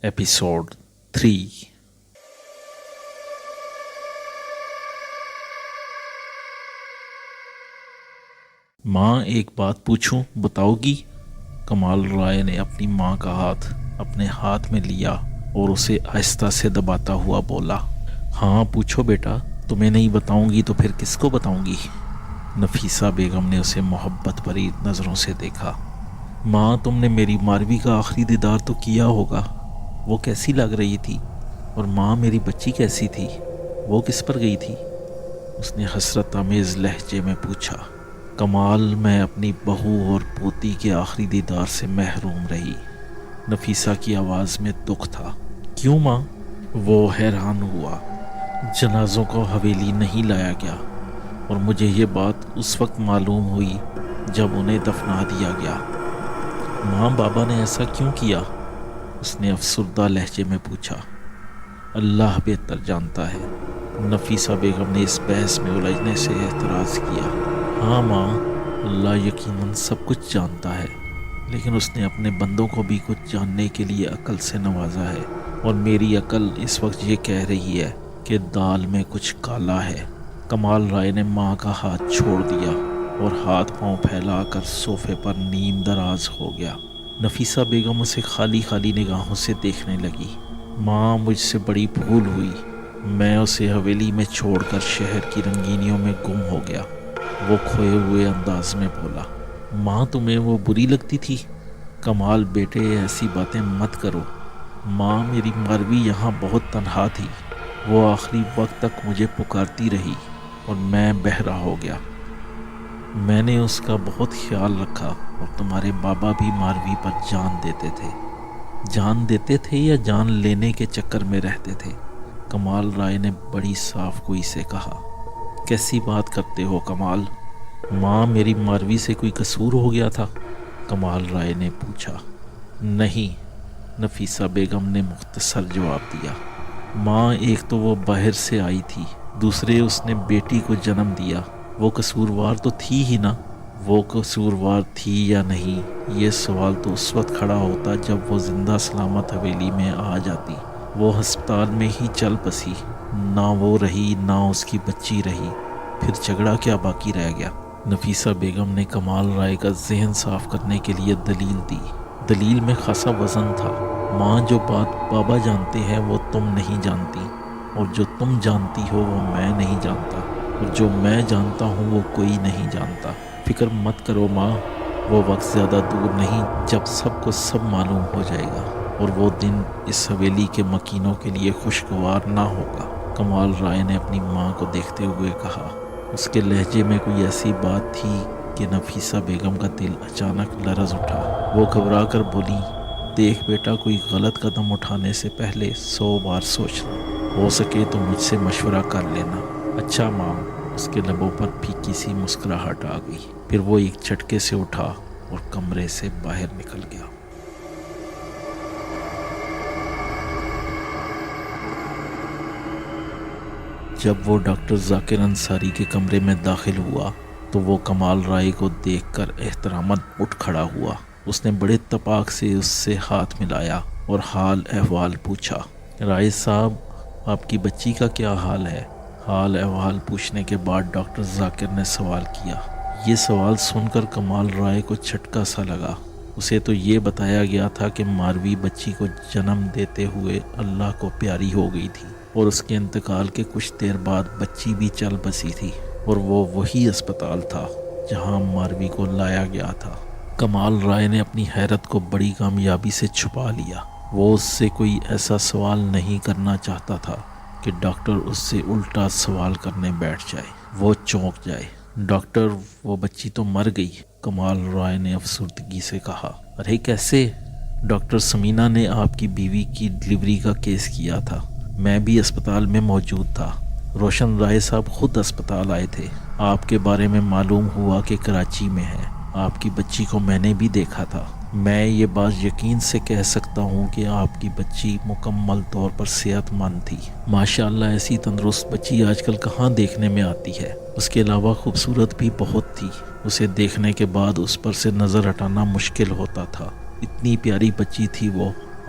Episode 3۔ ماں ایک بات پوچھوں، بتاؤ گی؟ کمال رائے نے اپنی ماں کا ہاتھ اپنے ہاتھ میں لیا اور اسے آہستہ سے دباتا ہوا بولا، ہاں پوچھو بیٹا، تمہیں نہیں بتاؤں گی تو پھر کس کو بتاؤں گی؟ نفیسہ بیگم نے اسے محبت بھری نظروں سے دیکھا۔ ماں، تم نے میری ماروی کا آخری دیدار تو کیا ہوگا، وہ کیسی لگ رہی تھی؟ اور ماں، میری بچی کیسی تھی؟ وہ کس پر گئی تھی؟ اس نے حسرت آمیز لہجے میں پوچھا۔ کمال، میں اپنی بہو اور پوتی کے آخری دیدار سے محروم رہی۔ نفیسہ کی آواز میں دکھ تھا۔ کیوں ماں؟ وہ حیران ہوا۔ جنازوں کو حویلی نہیں لایا گیا، اور مجھے یہ بات اس وقت معلوم ہوئی جب انہیں دفنا دیا گیا۔ ماں، بابا نے ایسا کیوں کیا؟ اس نے افسردہ لہجے میں پوچھا۔ اللہ بہتر جانتا ہے، نفیسہ بیگم نے اس بحث میں الجھنے سے اعتراض کیا۔ ہاں ماں، اللہ یقیناً سب کچھ جانتا ہے، لیکن اس نے اپنے بندوں کو بھی کچھ جاننے کے لیے عقل سے نوازا ہے، اور میری عقل اس وقت یہ کہہ رہی ہے کہ دال میں کچھ کالا ہے۔ کمال رائے نے ماں کا ہاتھ چھوڑ دیا اور ہاتھ پاؤں پھیلا کر صوفے پر نیم دراز ہو گیا۔ نفیسہ بیگم اسے خالی خالی نگاہوں سے دیکھنے لگی۔ ماں، مجھ سے بڑی بھول ہوئی، میں اسے حویلی میں چھوڑ کر شہر کی رنگینیوں میں گم ہو گیا۔ وہ کھوئے ہوئے انداز میں بولا۔ ماں، تمہیں وہ بری لگتی تھی؟ کمال بیٹے، ایسی باتیں مت کرو۔ ماں، میری ماروی یہاں بہت تنہا تھی، وہ آخری وقت تک مجھے پکارتی رہی اور میں بہرا ہو گیا۔ میں نے اس کا بہت خیال رکھا، اور تمہارے بابا بھی ماروی پر جان دیتے تھے۔ جان دیتے تھے یا جان لینے کے چکر میں رہتے تھے؟ کمال رائے نے بڑی صاف گوئی سے کہا۔ کیسی بات کرتے ہو کمال؟ ماں، میری ماروی سے کوئی قصور ہو گیا تھا؟ کمال رائے نے پوچھا۔ نہیں، نفیسہ بیگم نے مختصر جواب دیا۔ ماں، ایک تو وہ باہر سے آئی تھی، دوسرے اس نے بیٹی کو جنم دیا، وہ قصوروار تو تھی ہی نا۔ وہ قصوروار تھی یا نہیں، یہ سوال تو اس وقت کھڑا ہوتا جب وہ زندہ سلامت حویلی میں آ جاتی۔ وہ ہسپتال میں ہی چل بسی، نہ وہ رہی نہ اس کی بچی رہی، پھر جھگڑا کیا باقی رہ گیا؟ نفیسہ بیگم نے کمال رائے کا ذہن صاف کرنے کے لیے دلیل دی۔ دلیل میں خاصا وزن تھا۔ ماں، جو بات بابا جانتے ہیں وہ تم نہیں جانتی، اور جو تم جانتی ہو وہ میں نہیں جانتا، اور جو میں جانتا ہوں وہ کوئی نہیں جانتا۔ فکر مت کرو ماں، وہ وقت زیادہ دور نہیں جب سب کو سب معلوم ہو جائے گا، اور وہ دن اس حویلی کے مکینوں کے لیے خوشگوار نہ ہوگا۔ کمال رائے نے اپنی ماں کو دیکھتے ہوئے کہا۔ اس کے لہجے میں کوئی ایسی بات تھی کہ نفیسہ بیگم کا دل اچانک لرز اٹھا۔ وہ گھبرا کر بولی، دیکھ بیٹا، کوئی غلط قدم اٹھانے سے پہلے 100 بار سوچنا، ہو سکے تو مجھ سے مشورہ کر لینا۔ اچھا ماں۔ اس کے لبوں پر پھیکی سی مسکراہٹ آ گئی، پھر وہ ایک جھٹکے سے اٹھا اور کمرے سے باہر نکل گیا۔ جب وہ ڈاکٹر ذاکر انصاری کے کمرے میں داخل ہوا تو وہ کمال رائے کو دیکھ کر احتراماً اٹھ کھڑا ہوا۔ اس نے بڑے اتفاق سے اس سے ہاتھ ملایا اور حال احوال پوچھا۔ رائے صاحب، آپ کی بچی کا کیا حال ہے؟ حال احوال پوچھنے کے بعد ڈاکٹر ذاکر نے سوال کیا۔ یہ سوال سن کر کمال رائے کو جھٹکا سا لگا۔ اسے تو یہ بتایا گیا تھا کہ ماروی بچی کو جنم دیتے ہوئے اللہ کو پیاری ہو گئی تھی، اور اس کے انتقال کے کچھ دیر بعد بچی بھی چل بسی تھی، اور وہ وہی اسپتال تھا جہاں ماروی کو لایا گیا تھا۔ کمال رائے نے اپنی حیرت کو بڑی کامیابی سے چھپا لیا۔ وہ اس سے کوئی ایسا سوال نہیں کرنا چاہتا تھا کہ ڈاکٹر اس سے الٹا سوال کرنے بیٹھ جائے، وہ چونک جائے۔ ڈاکٹر، وہ بچی تو مر گئی، کمال رائے نے افسردگی سے کہا۔ ارے کیسے؟ ڈاکٹر سمینا نے آپ کی بیوی کی ڈلیوری کا کیس کیا تھا، میں بھی اسپتال میں موجود تھا۔ روشن رائے صاحب خود اسپتال آئے تھے، آپ کے بارے میں معلوم ہوا کہ کراچی میں ہے۔ آپ کی بچی کو میں نے بھی دیکھا تھا۔ میں یہ بات یقین سے کہہ سکتا ہوں کہ آپ کی بچی مکمل طور پر صحت مند تھی۔ ماشاءاللہ، ایسی تندرست بچی آج کل کہاں دیکھنے میں آتی ہے۔ اس کے علاوہ خوبصورت بھی بہت تھی، اسے دیکھنے کے بعد اس پر سے نظر ہٹانا مشکل ہوتا تھا۔ اتنی پیاری بچی تھی وہ،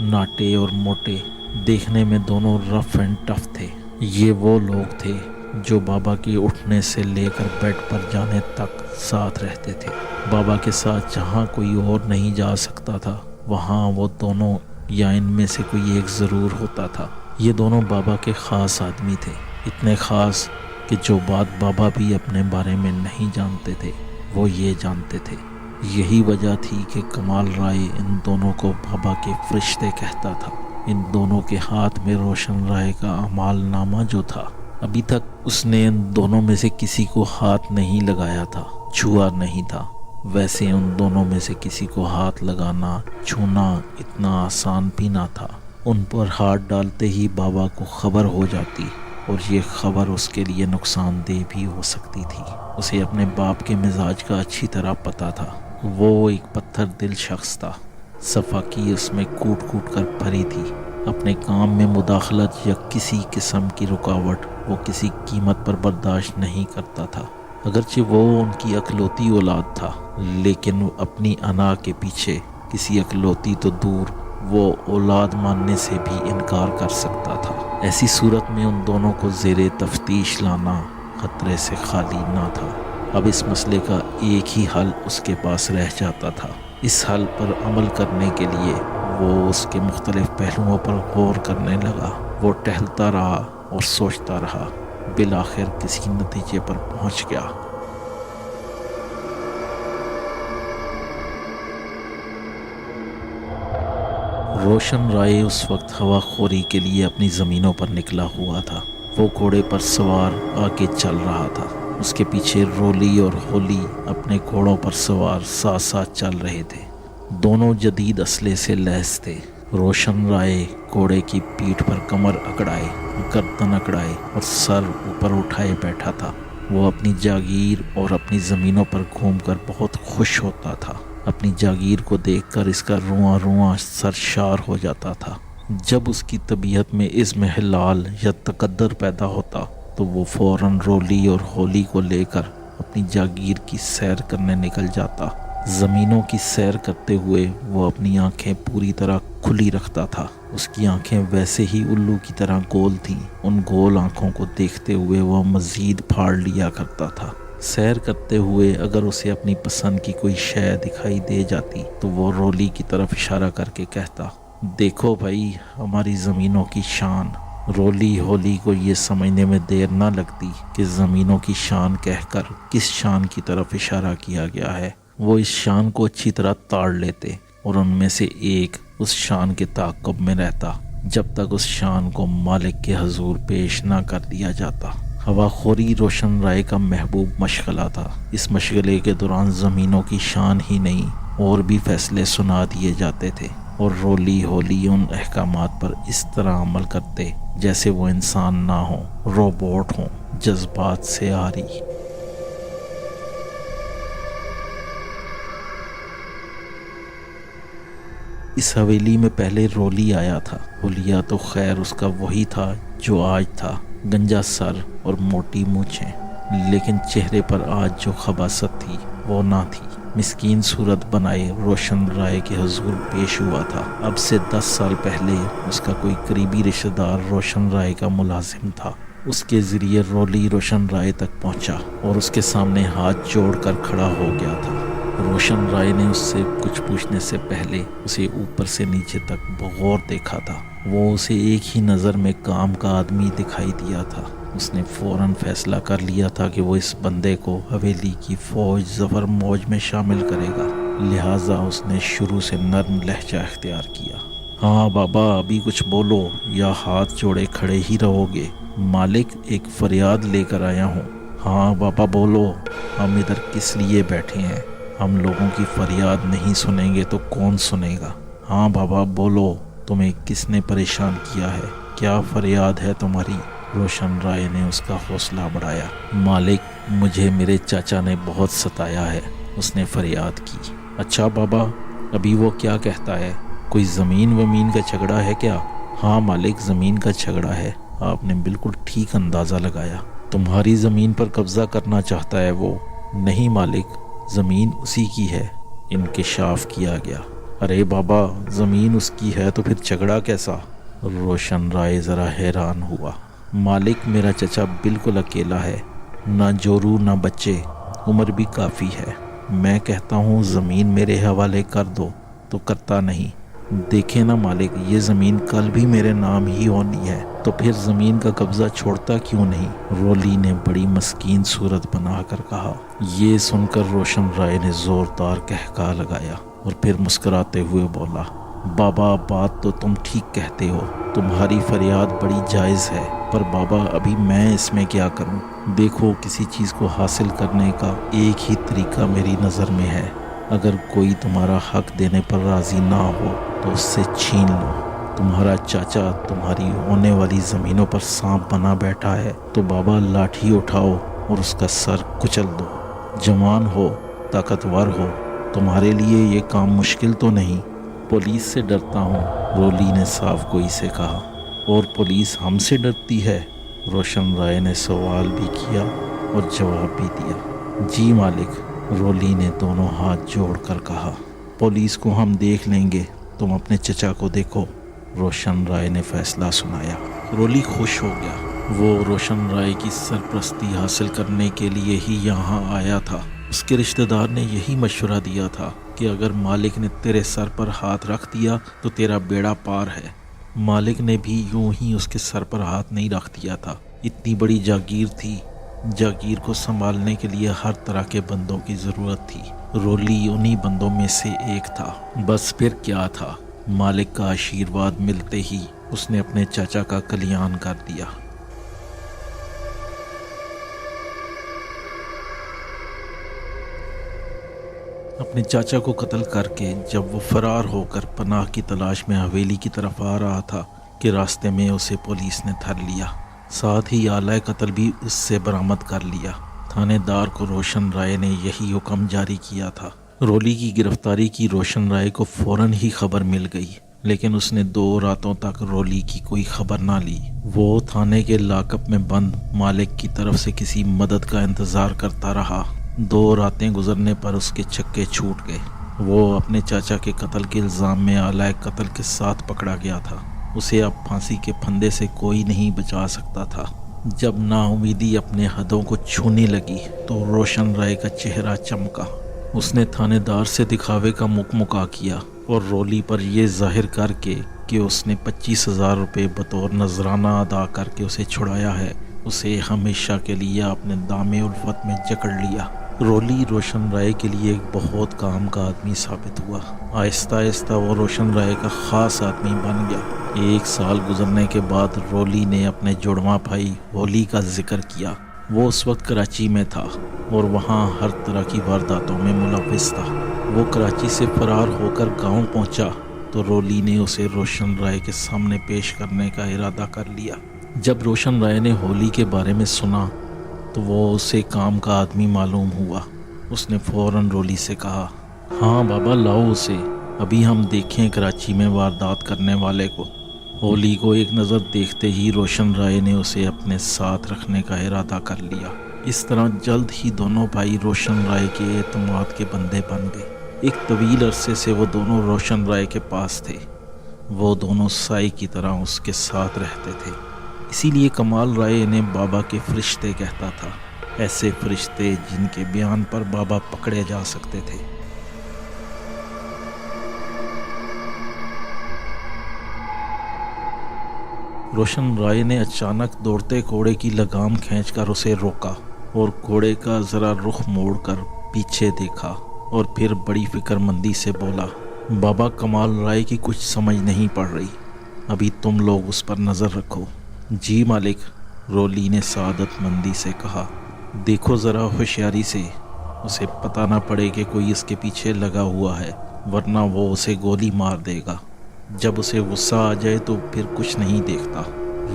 ناٹے اور موٹے، دیکھنے میں دونوں رف اینڈ ٹف تھے۔ یہ وہ لوگ تھے جو بابا کے اٹھنے سے لے کر بیڈ پر جانے تک ساتھ رہتے تھے۔ بابا کے ساتھ جہاں کوئی اور نہیں جا سکتا تھا وہاں وہ دونوں یا ان میں سے کوئی ایک ضرور ہوتا تھا۔ یہ دونوں بابا کے خاص آدمی تھے، اتنے خاص کہ جو بات بابا بھی اپنے بارے میں نہیں جانتے تھے وہ یہ جانتے تھے۔ یہی وجہ تھی کہ کمال رائے ان دونوں کو بابا کے فرشتے کہتا تھا۔ ان دونوں کے ہاتھ میں روشن رائے کا اعمال نامہ جو تھا، ابھی تک اس نے ان دونوں میں سے کسی کو ہاتھ نہیں لگایا تھا، چھوا نہیں تھا۔ ویسے ان دونوں میں سے کسی کو ہاتھ لگانا، چھونا اتنا آسان بھی نہ تھا۔ ان پر ہاتھ ڈالتے ہی بابا کو خبر ہو جاتی، اور یہ خبر اس کے لیے نقصان دہ بھی ہو سکتی تھی۔ اسے اپنے باپ کے مزاج کا اچھی طرح پتہ تھا۔ وہ ایک پتھر دل شخص تھا، صفاکی اس میں کوٹ کوٹ کر بھری تھی۔ اپنے کام میں مداخلت یا کسی قسم کی رکاوٹ وہ کسی قیمت پر برداشت نہیں کرتا تھا۔ اگرچہ وہ ان کی اکلوتی اولاد تھا، لیکن اپنی انا کے پیچھے کسی اکلوتی تو دور وہ اولاد ماننے سے بھی انکار کر سکتا تھا۔ ایسی صورت میں ان دونوں کو زیر تفتیش لانا خطرے سے خالی نہ تھا۔ اب اس مسئلے کا ایک ہی حل اس کے پاس رہ جاتا تھا۔ اس حل پر عمل کرنے کے لیے وہ اس کے مختلف پہلوؤں پر غور کرنے لگا۔ وہ ٹہلتا رہا اور سوچتا رہا، بالآخر کسی نتیجے پر پہنچ گیا۔ روشن رائے اس وقت ہوا خوری کے لیے اپنی زمینوں پر نکلا ہوا تھا۔ وہ گھوڑے پر سوار آگے چل رہا تھا، اس کے پیچھے رولی اور ہولی اپنے گھوڑوں پر سوار ساتھ ساتھ چل رہے تھے۔ دونوں جدید اسلحے سے لیس تھے۔ روشن رائے گھوڑے کی پیٹھ پر کمر اکڑائے، گردن اکڑائے اور سر اوپر اٹھائے بیٹھا تھا۔ وہ اپنی جاگیر اور اپنی زمینوں پر گھوم کر بہت خوش ہوتا تھا۔ اپنی جاگیر کو دیکھ کر اس کا رواں رواں سرشار ہو جاتا تھا۔ جب اس کی طبیعت میں عزم حلال یا تقدر پیدا ہوتا تو وہ فوراً رولی اور ہولی کو لے کر اپنی جاگیر کی سیر کرنے نکل جاتا۔ زمینوں کی سیر کرتے ہوئے وہ اپنی آنکھیں پوری طرح کھلی رکھتا تھا۔ اس کی آنکھیں ویسے ہی الو کی طرح گول تھیں۔ ان گول آنکھوں کو دیکھتے ہوئے وہ مزید پھاڑ لیا کرتا تھا۔ سیر کرتے ہوئے اگر اسے اپنی پسند کی کوئی شے دکھائی دے جاتی تو وہ رولی کی طرف اشارہ کر کے کہتا، دیکھو بھائی ہماری زمینوں کی شان۔ رولی ہولی کو یہ سمجھنے میں دیر نہ لگتی کہ زمینوں کی شان کہہ کر کس شان کی طرف اشارہ کیا گیا ہے۔ وہ اس شان کو اچھی طرح تاڑ لیتے اور ان میں سے ایک اس شان کے تعاقب میں رہتا جب تک اس شان کو مالک کے حضور پیش نہ کر دیا جاتا۔ ہوا خوری روشن رائے کا محبوب مشغلہ تھا۔ اس مشغلے کے دوران زمینوں کی شان ہی نہیں اور بھی فیصلے سنا دیے جاتے تھے، اور رولی ہولی ان احکامات پر اس طرح عمل کرتے جیسے وہ انسان نہ ہوں، روبوٹ ہوں، جذبات سے عاری۔ اس حویلی میں پہلے رولی آیا تھا۔ ہولیا تو خیر اس کا وہی تھا جو آج تھا، گنجا سر اور موٹی مونچھیں، لیکن چہرے پر آج جو خباثت تھی وہ نہ تھی۔ مسکین صورت بنائے روشن رائے کے حضور پیش ہوا تھا۔ اب سے 10 سال پہلے اس کا کوئی قریبی رشتہ دار روشن رائے کا ملازم تھا۔ اس کے ذریعے رولی روشن رائے تک پہنچا اور اس کے سامنے ہاتھ جوڑ کر کھڑا ہو گیا تھا۔ روشن رائے نے اس سے کچھ پوچھنے سے پہلے اسے اوپر سے نیچے تک بغور دیکھا تھا۔ وہ اسے ایک ہی نظر میں کام کا آدمی دکھائی دیا تھا۔ اس نے فوراً فیصلہ کر لیا تھا کہ وہ اس بندے کو حویلی کی فوج ظفر موج میں شامل کرے گا، لہٰذا اس نے شروع سے نرم لہجہ اختیار کیا۔ ہاں بابا ابھی کچھ بولو یا ہاتھ جوڑے کھڑے ہی رہو گے؟ مالک ایک فریاد لے کر آیا ہوں۔ ہاں بابا بولو، ہم ادھر کس لیے بیٹھے ہیں؟ ہم لوگوں کی فریاد نہیں سنیں گے تو کون سنے گا؟ ہاں بابا بولو، تمہیں کس نے پریشان کیا ہے؟ کیا فریاد ہے تمہاری؟ روشن رائے نے اس کا حوصلہ بڑھایا۔ مالک مجھے میرے چاچا نے بہت ستایا ہے، اس نے فریاد کی۔ اچھا بابا ابھی وہ کیا کہتا ہے؟ کوئی زمین ومین کا جھگڑا ہے کیا؟ ہاں مالک زمین کا جھگڑا ہے، آپ نے بالکل ٹھیک اندازہ لگایا۔ تمہاری زمین پر قبضہ کرنا چاہتا ہے وہ؟ نہیں مالک، زمین اسی کی ہے۔ انکشاف کیا گیا۔ ارے بابا، زمین اس کی ہے تو پھر جھگڑا کیسا؟ روشن رائے ذرا حیران ہوا۔ مالک میرا چچا بالکل اکیلا ہے، نہ جورو نہ بچے، عمر بھی کافی ہے۔ میں کہتا ہوں زمین میرے حوالے کر دو تو کرتا نہیں۔ دیکھیں نا مالک، یہ زمین کل بھی میرے نام ہی ہونی ہے، تو پھر زمین کا قبضہ چھوڑتا کیوں نہیں؟ رولی نے بڑی مسکین صورت بنا کر کہا۔ یہ سن کر روشن رائے نے زوردار قہقہہ لگایا اور پھر مسکراتے ہوئے بولا، بابا بات تو تم ٹھیک کہتے ہو، تمہاری فریاد بڑی جائز ہے، پر بابا ابھی میں اس میں کیا کروں؟ دیکھو، کسی چیز کو حاصل کرنے کا ایک ہی طریقہ میری نظر میں ہے۔ اگر کوئی تمہارا حق دینے پر راضی نہ ہو تو اس سے چھین لو۔ تمہارا چاچا تمہاری ہونے والی زمینوں پر سانپ بنا بیٹھا ہے، تو بابا لاٹھی اٹھاؤ اور اس کا سر کچل دو۔ جوان ہو، طاقتور ہو، تمہارے لیے یہ کام مشکل تو نہیں۔ پولیس سے ڈرتا ہوں، رولی نے صاف گوئی سے کہا۔ اور پولیس ہم سے ڈرتی ہے؟ روشن رائے نے سوال بھی کیا اور جواب بھی دیا۔ جی مالک، رولی نے دونوں ہاتھ جوڑ کر کہا۔ پولیس کو ہم دیکھ لیں گے، تم اپنے چچا کو دیکھو، روشن رائے نے فیصلہ سنایا۔ رولی خوش ہو گیا، وہ روشن رائے کی سرپرستی حاصل کرنے کے لیے ہی یہاں آیا تھا۔ اس کے رشتہ دار نے یہی مشورہ دیا تھا کہ اگر مالک نے تیرے سر پر ہاتھ رکھ دیا تو تیرا بیڑا پار ہے۔ مالک نے بھی یوں ہی اس کے سر پر ہاتھ نہیں رکھ دیا تھا، اتنی بڑی جاگیر تھی، جاگیر کو سنبھالنے کے لیے ہر طرح کے بندوں کی ضرورت تھی۔ رولی انہی بندوں میں سے ایک تھا۔ بس پھر کیا تھا، مالک کا آشیرواد ملتے ہی اس نے اپنے چاچا کا کلیان کر دیا۔ اپنے چاچا کو قتل کر کے جب وہ فرار ہو کر پناہ کی تلاش میں حویلی کی طرف آ رہا تھا کہ راستے میں اسے پولیس نے دھر لیا، ساتھ ہی آلہ قتل بھی اس سے برآمد کر لیا۔ تھانے دار کو روشن رائے نے یہی حکم جاری کیا تھا۔ رولی کی گرفتاری کی روشن رائے کو فوراً ہی خبر مل گئی، لیکن اس نے 2 راتوں تک رولی کی کوئی خبر نہ لی۔ وہ تھانے کے لاک اپ میں بند مالک کی طرف سے کسی مدد کا انتظار کرتا رہا۔ 2 راتیں گزرنے پر اس کے چھکے چھوٹ گئے۔ وہ اپنے چاچا کے قتل کے الزام میں آلہ قتل کے ساتھ پکڑا گیا تھا۔ اسے اب پھانسی کے پھندے سے کوئی نہیں بچا سکتا تھا۔ جب نا امیدی اپنے حدوں کو چھونے لگی تو روشن رائے کا چہرہ چمکا۔ اس نے تھانے دار سے دکھاوے کا مکمکا کیا اور رولی پر یہ ظاہر کر کے کہ اس نے 25,000 روپے بطور نذرانہ ادا کر کے اسے چھڑایا ہے، اسے ہمیشہ کے لیے اپنے دام الفت میں جکڑ لیا۔ رولی روشن رائے کے لیے ایک بہت کام کا آدمی ثابت ہوا۔ آہستہ آہستہ وہ روشن رائے کا خاص آدمی بن گیا۔ 1 سال گزرنے کے بعد رولی نے اپنے جڑواں بھائی ہولی کا ذکر کیا۔ وہ اس وقت کراچی میں تھا اور وہاں ہر طرح کی وارداتوں میں ملوث تھا۔ وہ کراچی سے فرار ہو کر گاؤں پہنچا تو رولی نے اسے روشن رائے کے سامنے پیش کرنے کا ارادہ کر لیا۔ جب روشن رائے نے ہولی کے بارے میں سنا تو وہ اسے کام کا آدمی معلوم ہوا۔ اس نے فوراً رولی سے کہا، ہاں بابا لاؤ اسے، ابھی ہم دیکھیں کراچی میں واردات کرنے والے کو۔ ہولی کو ایک نظر دیکھتے ہی روشن رائے نے اسے اپنے ساتھ رکھنے کا ارادہ کر لیا۔ اس طرح جلد ہی دونوں بھائی روشن رائے کے اعتماد کے بندے بن گئے۔ ایک طویل عرصے سے وہ دونوں روشن رائے کے پاس تھے۔ وہ دونوں سائے کی طرح اس کے ساتھ رہتے تھے، اسی لیے کمال رائے انہیں بابا کے فرشتے کہتا تھا، ایسے فرشتے جن کے بیان پر بابا پکڑے جا سکتے تھے۔ روشن رائے نے اچانک دوڑتے گھوڑے کی لگام کھینچ کر اسے روکا اور گھوڑے کا ذرا رخ موڑ کر پیچھے دیکھا اور پھر بڑی فکر مندی سے بولا، بابا کمال رائے کی کچھ سمجھ نہیں پڑ رہی، ابھی تم لوگ اس پر نظر رکھو۔ جی مالک، رولی نے سعادت مندی سے کہا۔ دیکھو ذرا ہوشیاری سے، اسے پتہ نہ پڑے کہ کوئی اس کے پیچھے لگا ہوا ہے، ورنہ وہ اسے گولی مار دے گا۔ جب اسے غصہ آ جائے تو پھر کچھ نہیں دیکھتا۔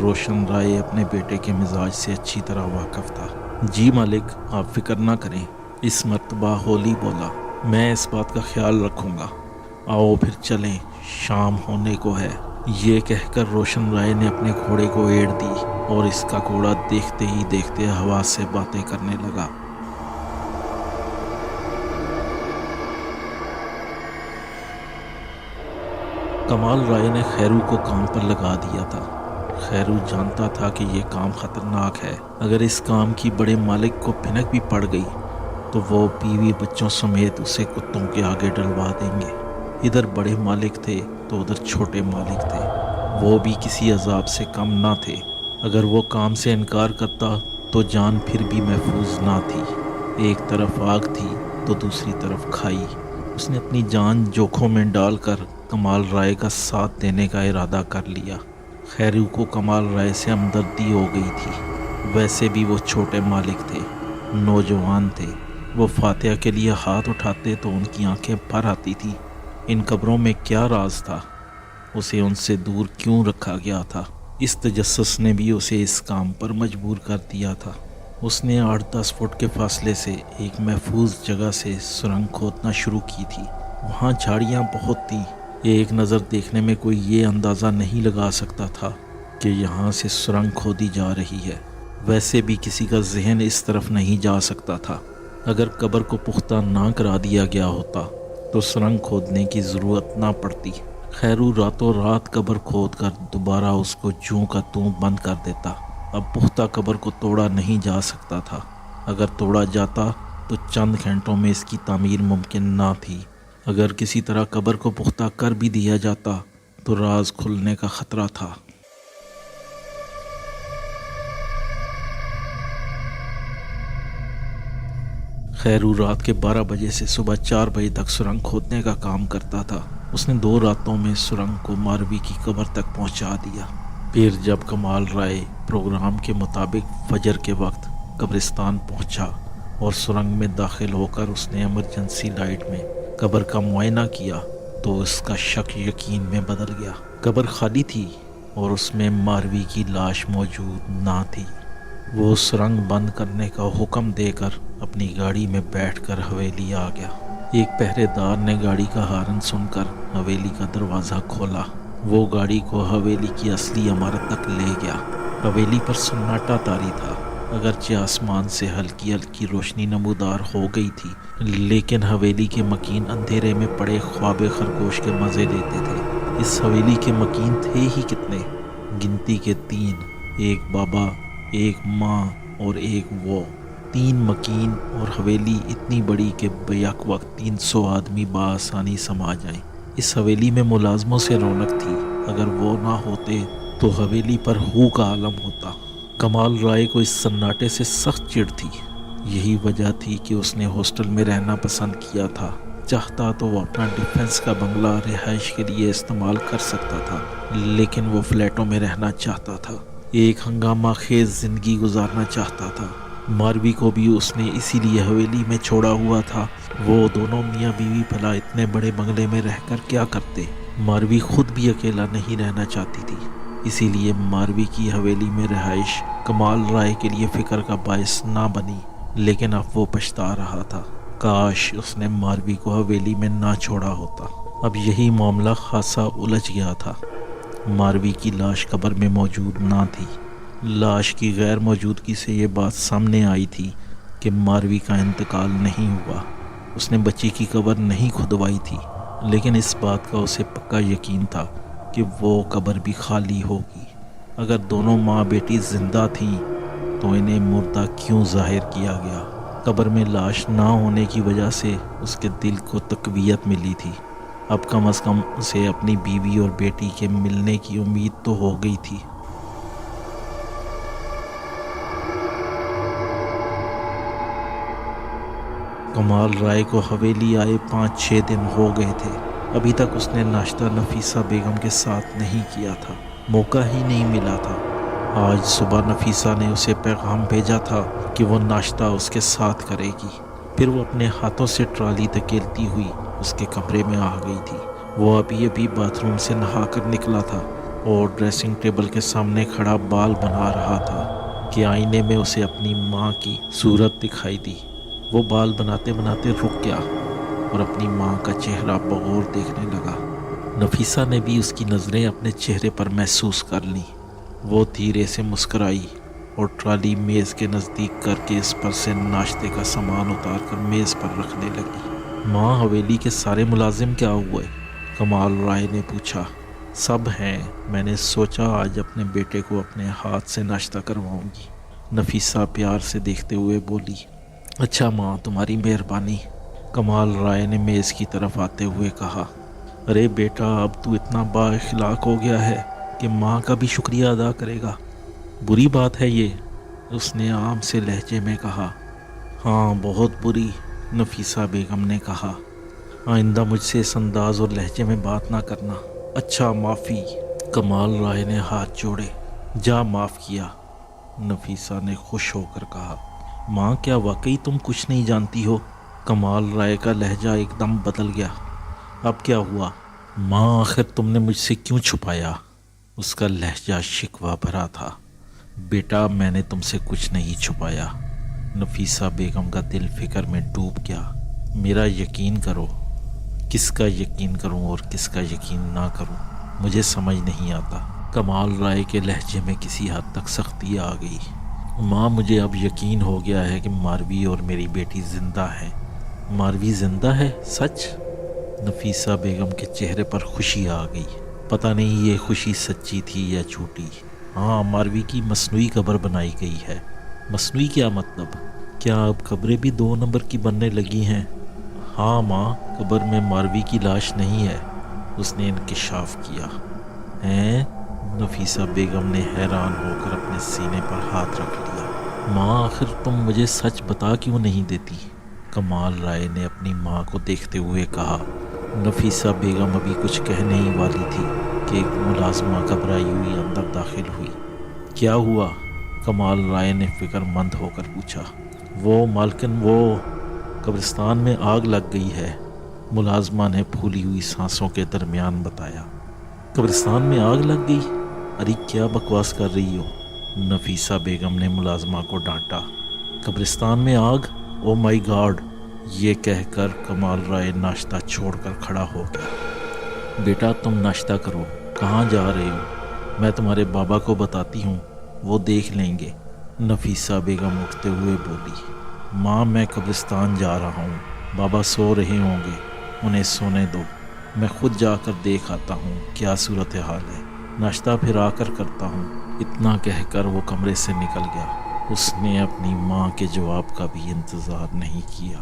روشن رائے اپنے بیٹے کے مزاج سے اچھی طرح واقف تھا۔ جی مالک، آپ فکر نہ کریں، اس مرتبہ ہولی بولا، میں اس بات کا خیال رکھوں گا۔ آؤ پھر چلیں، شام ہونے کو ہے۔ یہ کہہ کر روشن رائے نے اپنے گھوڑے کو ایڑ دی اور اس کا گھوڑا دیکھتے ہی دیکھتے ہوا سے باتیں کرنے لگا۔ کمال رائے نے خیرو کو کام پر لگا دیا تھا۔ خیرو جانتا تھا کہ یہ کام خطرناک ہے، اگر اس کام کی بڑے مالک کو بھنک بھی پڑ گئی تو وہ بیوی بچوں سمیت اسے کتوں کے آگے ڈلوا دیں گے۔ ادھر بڑے مالک تھے تو ادھر چھوٹے مالک تھے، وہ بھی کسی عذاب سے کم نہ تھے۔ اگر وہ کام سے انکار کرتا تو جان پھر بھی محفوظ نہ تھی۔ ایک طرف آگ تھی تو دوسری طرف کھائی۔ اس نے اپنی جان جوکھوں میں ڈال کر کمال رائے کا ساتھ دینے کا ارادہ کر لیا۔ خیرو کو کمال رائے سے ہمدردی ہو گئی تھی، ویسے بھی وہ چھوٹے مالک تھے، نوجوان تھے۔ وہ فاتحہ کے لیے ہاتھ اٹھاتے تو ان کی آنکھیں بھر آتی تھی۔ ان قبروں میں کیا راز تھا؟ اسے ان سے دور کیوں رکھا گیا تھا؟ اس تجسس نے بھی اسے اس کام پر مجبور کر دیا تھا۔ اس نے 8-10 فٹ کے فاصلے سے ایک محفوظ جگہ سے سرنگ کھودنا شروع کی تھی۔ وہاں جھاڑیاں بہت تھیں، ایک نظر دیکھنے میں کوئی یہ اندازہ نہیں لگا سکتا تھا کہ یہاں سے سرنگ کھودی جا رہی ہے۔ ویسے بھی کسی کا ذہن اس طرف نہیں جا سکتا تھا۔ اگر قبر کو پختہ نہ کرا دیا گیا ہوتا تو سرنگ کھودنے کی ضرورت نہ پڑتی۔ خیرو راتوں رات قبر کھود کر دوبارہ اس کو جوں کا توں بند کر دیتا۔ اب پختہ قبر کو توڑا نہیں جا سکتا تھا، اگر توڑا جاتا تو چند گھنٹوں میں اس کی تعمیر ممکن نہ تھی۔ اگر کسی طرح قبر کو پختہ کر بھی دیا جاتا تو راز کھلنے کا خطرہ تھا۔ خیرو رات کے 12 بجے سے صبح 4 بجے تک سرنگ کھودنے کا کام کرتا تھا۔ اس نے 2 راتوں میں سرنگ کو ماروی کی قبر تک پہنچا دیا۔ پھر جب کمال رائے پروگرام کے مطابق فجر کے وقت قبرستان پہنچا اور سرنگ میں داخل ہو کر اس نے ایمرجنسی لائٹ میں قبر کا معائنہ کیا تو اس کا شک یقین میں بدل گیا۔ قبر خالی تھی اور اس میں ماروی کی لاش موجود نہ تھی۔ وہ سرنگ بند کرنے کا حکم دے کر اپنی گاڑی میں بیٹھ کر حویلی آ گیا۔ ایک پہرے دار نے گاڑی کا ہارن سن کر حویلی کا دروازہ کھولا۔ وہ گاڑی کو حویلی کی اصلی عمارت تک لے گیا۔ حویلی پر سناٹا طاری تھا، اگرچہ آسمان سے ہلکی ہلکی روشنی نمودار ہو گئی تھی، لیکن حویلی کے مکین اندھیرے میں پڑے خواب خرگوش کے مزے لیتے تھے۔ اس حویلی کے مکین تھے ہی کتنے؟ گنتی کے 3، ایک بابا، ایک ماں اور ایک وہ۔ 3 مکین اور حویلی اتنی بڑی کہ بیک وقت 300 آدمی بآسانی سما جائیں۔ اس حویلی میں ملازموں سے رونق تھی، اگر وہ نہ ہوتے تو حویلی پر ہو کا عالم ہوتا۔ کمال رائے کو اس سناٹے سے سخت چڑ تھی۔ یہی وجہ تھی کہ اس نے ہاسٹل میں رہنا پسند کیا تھا۔ چاہتا تو وہ اپنا ڈیفنس کا بنگلہ رہائش کے لیے استعمال کر سکتا تھا، لیکن وہ فلیٹوں میں رہنا چاہتا تھا، ایک ہنگامہ خیز زندگی گزارنا چاہتا تھا۔ ماروی کو بھی اس نے اسی لیے حویلی میں چھوڑا ہوا تھا۔ وہ دونوں میاں بیوی بھلا اتنے بڑے بنگلے میں رہ کر کیا کرتے؟ ماروی خود بھی اکیلا نہیں رہنا چاہتی تھی، اسی لیے ماروی کی حویلی میں رہائش کمال رائے کے لیے فکر کا باعث نہ بنی، لیکن اب وہ پچھتا رہا تھا۔ کاش اس نے ماروی کو حویلی میں نہ چھوڑا ہوتا۔ اب یہی معاملہ خاصا الجھ گیا تھا۔ ماروی کی لاش قبر میں موجود نہ تھی۔ لاش کی غیر موجودگی سے یہ بات سامنے آئی تھی کہ ماروی کا انتقال نہیں ہوا۔ اس نے بچی کی قبر نہیں کھدوائی تھی، لیکن اس بات کا اسے پکا یقین تھا کہ وہ قبر بھی خالی ہوگی۔ اگر دونوں ماں بیٹی زندہ تھیں تو انہیں مردہ کیوں ظاہر کیا گیا؟ قبر میں لاش نہ ہونے کی وجہ سے اس کے دل کو تقویت ملی تھی۔ اب کم از کم اسے اپنی بیوی اور بیٹی کے ملنے کی امید تو ہو گئی تھی۔ کمال رائے کو حویلی آئے 5-6 دن ہو گئے تھے۔ ابھی تک اس نے ناشتہ نفیسہ بیگم کے ساتھ نہیں کیا تھا، موقع ہی نہیں ملا تھا۔ آج صبح نفیسہ نے اسے پیغام بھیجا تھا کہ وہ ناشتہ اس کے ساتھ کرے گی۔ پھر وہ اپنے ہاتھوں سے ٹرالی دھکیلتی ہوئی اس کے کمرے میں آ گئی تھی۔ وہ ابھی باتھ روم سے نہا کر نکلا تھا اور ڈریسنگ ٹیبل کے سامنے کھڑا بال بنا رہا تھا کہ آئینے میں اسے اپنی ماں کی صورت دکھائی دی۔ وہ بال بناتے بناتے رک گیا اور اپنی ماں کا چہرہ بغور دیکھنے لگا۔ نفیسہ نے بھی اس کی نظریں اپنے چہرے پر محسوس کر لیں۔ وہ دھیرے سے مسکرائی اور ٹرالی میز کے نزدیک کر کے اس پر سے ناشتے کا سامان اتار کر میز پر رکھنے لگی۔ ماں، حویلی کے سارے ملازم کیا ہوئے؟ کمال رائے نے پوچھا۔ سب ہیں، میں نے سوچا آج اپنے بیٹے کو اپنے ہاتھ سے ناشتہ کرواؤں گی، نفیسہ پیار سے دیکھتے ہوئے بولی۔ اچھا ماں، تمہاری مہربانی، کمال رائے نے میز کی طرف آتے ہوئے کہا۔ ارے بیٹا، اب تو اتنا با اخلاق ہو گیا ہے کہ ماں کا بھی شکریہ ادا کرے گا۔ بری بات ہے یہ، اس نے عام سے لہجے میں کہا۔ ہاں بہت بری، نفیسہ بیگم نے کہا۔ آئندہ مجھ سے اس انداز اور لہجے میں بات نہ کرنا۔ اچھا معافی، کمال رائے نے ہاتھ جوڑے۔ جا معاف کیا، نفیسہ نے خوش ہو کر کہا۔ ماں کیا واقعی تم کچھ نہیں جانتی ہو؟ کمال رائے کا لہجہ ایک دم بدل گیا۔ اب کیا ہوا؟ ماں آخر تم نے مجھ سے کیوں چھپایا؟ اس کا لہجہ شکوہ بھرا تھا۔ بیٹا میں نے تم سے کچھ نہیں چھپایا۔ نفیسہ بیگم کا دل فکر میں ڈوب گیا۔ میرا یقین کرو۔ کس کا یقین کروں اور کس کا یقین نہ کروں، مجھے سمجھ نہیں آتا۔ کمال رائے کے لہجے میں کسی حد تک سختی آ گئی۔ ماں مجھے اب یقین ہو گیا ہے کہ ماروی اور میری بیٹی زندہ ہیں۔ ماروی زندہ ہے؟ سچ؟ نفیسہ بیگم کے چہرے پر خوشی آ گئی۔ پتہ نہیں یہ خوشی سچی تھی یا جھوٹی۔ ہاں، ماروی کی مصنوعی قبر بنائی گئی ہے۔ مصنوعی کیا مطلب؟ کیا اب قبریں بھی 2 نمبر کی بننے لگی ہیں؟ ہاں ماں، قبر میں ماروی کی لاش نہیں ہے، اس نے انکشاف کیا۔ ہیں؟ نفیسہ بیگم نے حیران ہو کر اپنے سینے پر ہاتھ رکھ لیا۔ ماں آخر تم مجھے سچ بتا کیوں نہیں دیتی؟ کمال رائے نے اپنی ماں کو دیکھتے ہوئے کہا۔ نفیسہ بیگم ابھی کچھ کہنے ہی والی تھی کہ ایک ملازمہ گھبرائی ہوئی اندر داخل ہوئی۔ کیا ہوا؟ کمال رائے نے فکر مند ہو کر پوچھا۔ وہ مالکن، وہ قبرستان میں آگ لگ گئی ہے، ملازمہ نے پھولی ہوئی سانسوں کے درمیان بتایا۔ قبرستان میں آگ لگ گئی؟ ارے کیا بکواس کر رہی ہو؟ نفیسہ بیگم نے ملازمہ کو ڈانٹا۔ قبرستان میں آگ؟ او مائی گاڈ! یہ کہہ کر کمال رائے ناشتہ چھوڑ کر کھڑا ہو گیا۔ بیٹا تم ناشتہ کرو، کہاں جا رہے ہو؟ میں تمہارے بابا کو بتاتی ہوں، وہ دیکھ لیں گے، نفیسہ بیگم اٹھتے ہوئے بولی۔ ماں میں قبرستان جا رہا ہوں، بابا سو رہے ہوں گے، انہیں سونے دو، میں خود جا کر دیکھ آتا ہوں کیا صورتحال ہے، ناشتہ پھر آ کر کرتا ہوں۔ اتنا کہہ کر وہ کمرے سے نکل گیا۔ اس نے اپنی ماں کے جواب کا بھی انتظار نہیں کیا۔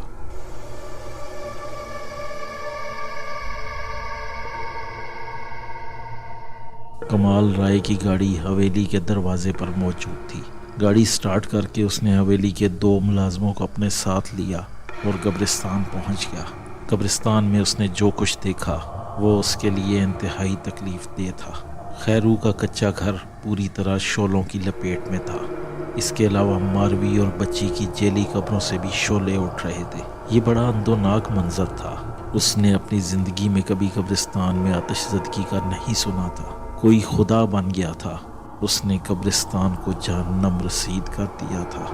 کمال رائے کی گاڑی حویلی کے دروازے پر موجود تھی۔ گاڑی سٹارٹ کر کے اس نے حویلی کے 2 ملازموں کو اپنے ساتھ لیا اور قبرستان پہنچ گیا۔ قبرستان میں اس نے جو کچھ دیکھا وہ اس کے لیے انتہائی تکلیف دہ تھا۔ خیرو کا کچا گھر پوری طرح شعلوں کی لپیٹ میں تھا۔ اس کے علاوہ ماروی اور بچی کی جیلی قبروں سے بھی شعلے اٹھ رہے تھے۔ یہ بڑا اندوناک منظر تھا۔ اس نے اپنی زندگی میں کبھی قبرستان میں آتش زدگی کا نہیں سنا تھا۔ کوئی خدا بن گیا تھا۔ اس نے قبرستان کو جہنم رسید کر دیا تھا۔